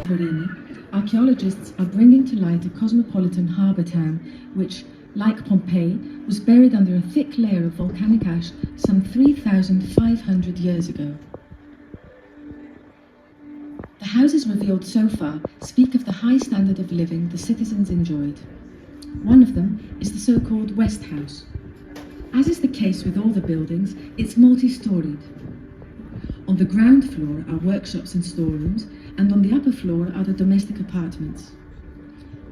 Santorini, archaeologists are bringing to light a cosmopolitan harbour town which, like Pompeii, was buried under a thick layer of volcanic ash some 3,500 years ago. The houses revealed so far speak of the high standard of living the citizens enjoyed. One of them is the so-called West House. As is the case with all the buildings, it's multi-storied. On the ground floor are workshops and storerooms, and on the upper floor are the domestic apartments.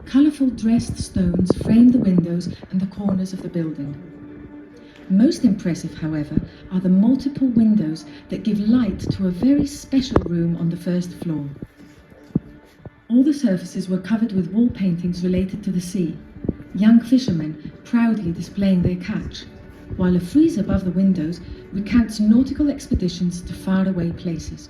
Colourful dressed stones frame the windows and the corners of the building. Most impressive, however, are the multiple windows that give light to a very special room on the first floor. All the surfaces were covered with wall paintings related to the sea, young fishermen proudly displaying their catch, while a frieze above the windows recounts nautical expeditions to faraway places.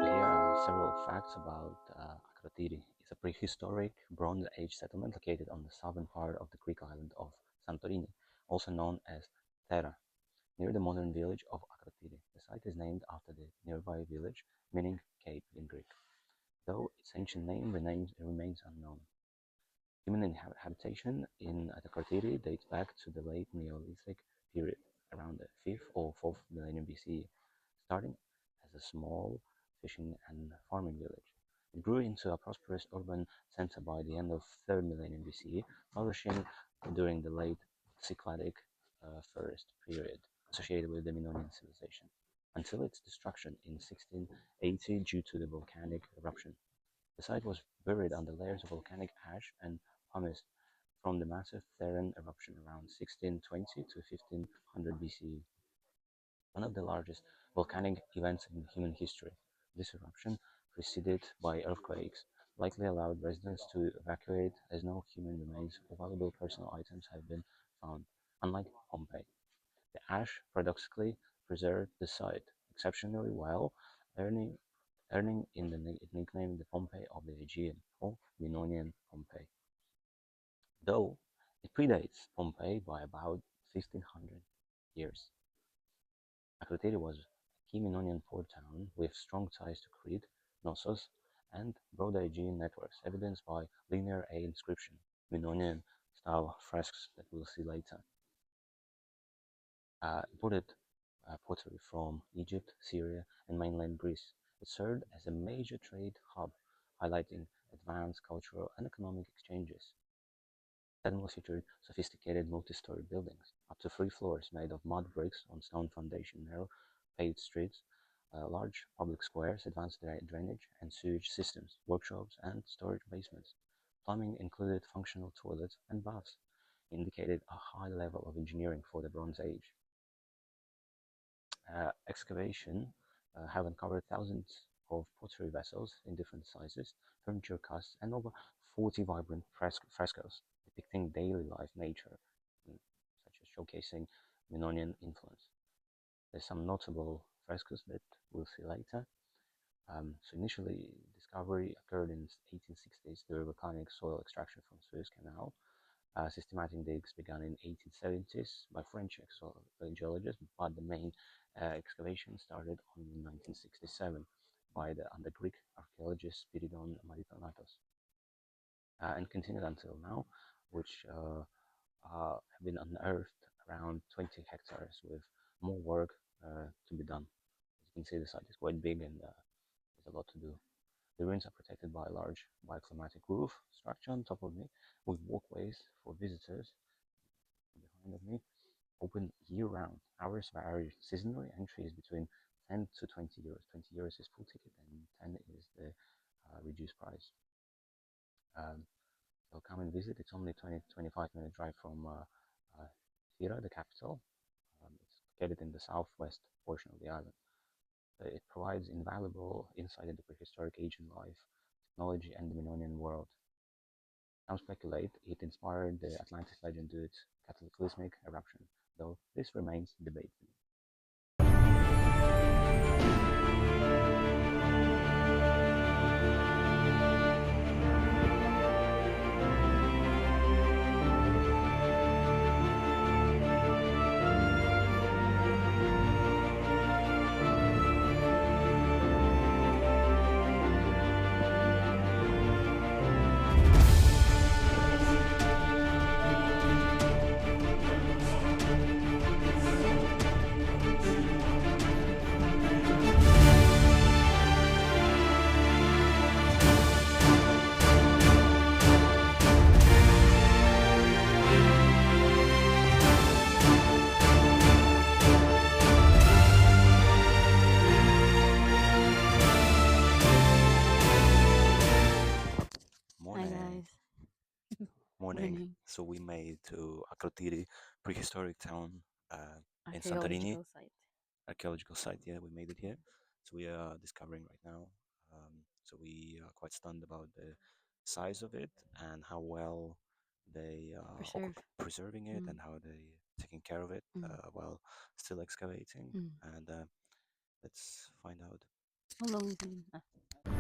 Here are several facts about Akrotiri. It's a prehistoric Bronze Age settlement located on the southern part of the Greek island of Santorini, also known as Terra, near the modern village of Akrotiri. The site is named after the nearby village, meaning cape in Greek, though its ancient name remains unknown. Human habitation in Akrotiri dates back to the late Neolithic period, around the 5th or 4th millennium BCE, starting as a small fishing and farming village. It grew into a prosperous urban center by the end of 3rd millennium BCE, flourishing during the late Cycladic first period associated with the Minoan civilization, until its destruction in 1680 due to the volcanic eruption. The site was buried under layers of volcanic ash and pumice from the massive Theran eruption around 1620 to 1500 BCE, one of the largest volcanic events in human history. This eruption, preceded by earthquakes, likely allowed residents to evacuate as no human remains or valuable personal items have been found, unlike Pompeii. The ash paradoxically preserved the site exceptionally well, earning, earning in the nickname the Pompeii of the Aegean, or Minoan Pompeii. Though it predates Pompeii by about 1500 years. Akrotiri was a key Minoan port town with strong ties to Crete, Knossos, and broader Aegean networks, evidenced by linear A inscription, Minoan style fresks that we'll see later. Imported pottery from Egypt, Syria, and mainland Greece. It served as a major trade hub, highlighting advanced cultural and economic exchanges. Tadmor featured sophisticated multi-story buildings, up to 3 floors made of mud bricks on stone foundation, narrow paved streets, large public squares, advanced drainage and sewage systems, workshops, and storage basements. Plumbing included functional toilets and baths, indicated a high level of engineering for the Bronze Age. Excavation have uncovered thousands of pottery vessels in different sizes, furniture casts, and over 40 vibrant frescoes depicting daily life nature, such as showcasing Minoan influence. There's some notable frescoes that we'll see later. So initially, discovery occurred in 1860s through volcanic soil extraction from Suez Canal. Systematic digs began in 1870s by French geologists, but the main excavation started in 1967 by the under Greek archaeologist Spiridon Maritonatos, and continued until now, which have been unearthed around 20 hectares with more work to be done. As you can see, the site is quite big and there's a lot to do. The ruins are protected by a large bioclimatic roof structure on top of me, with walkways for visitors behind of me, open year-round. Hours vary seasonally. Entry is between 10 to 20 euros. 20 euros is full ticket, and 10 is the reduced price. So come and visit. It's only 20-25 minute drive from Thira, the capital. It's located in the southwest portion of the island. It provides invaluable insight into prehistoric Asian life, technology, and the Minoan world. Some speculate it inspired the Atlantis legend due to its cataclysmic eruption, though this remains debated. Hi Morning. guys. Morning. Morning. So we made to Akrotiri, prehistoric town in Santorini, Archaeological site. archaeological site. Yeah, we made it here. So we are discovering right now. So we are quite stunned about the size of it and how well they are Preserve. preserving it Mm. and how they taking care of it Mm. while still excavating. Mm. And let's find out. How long is it?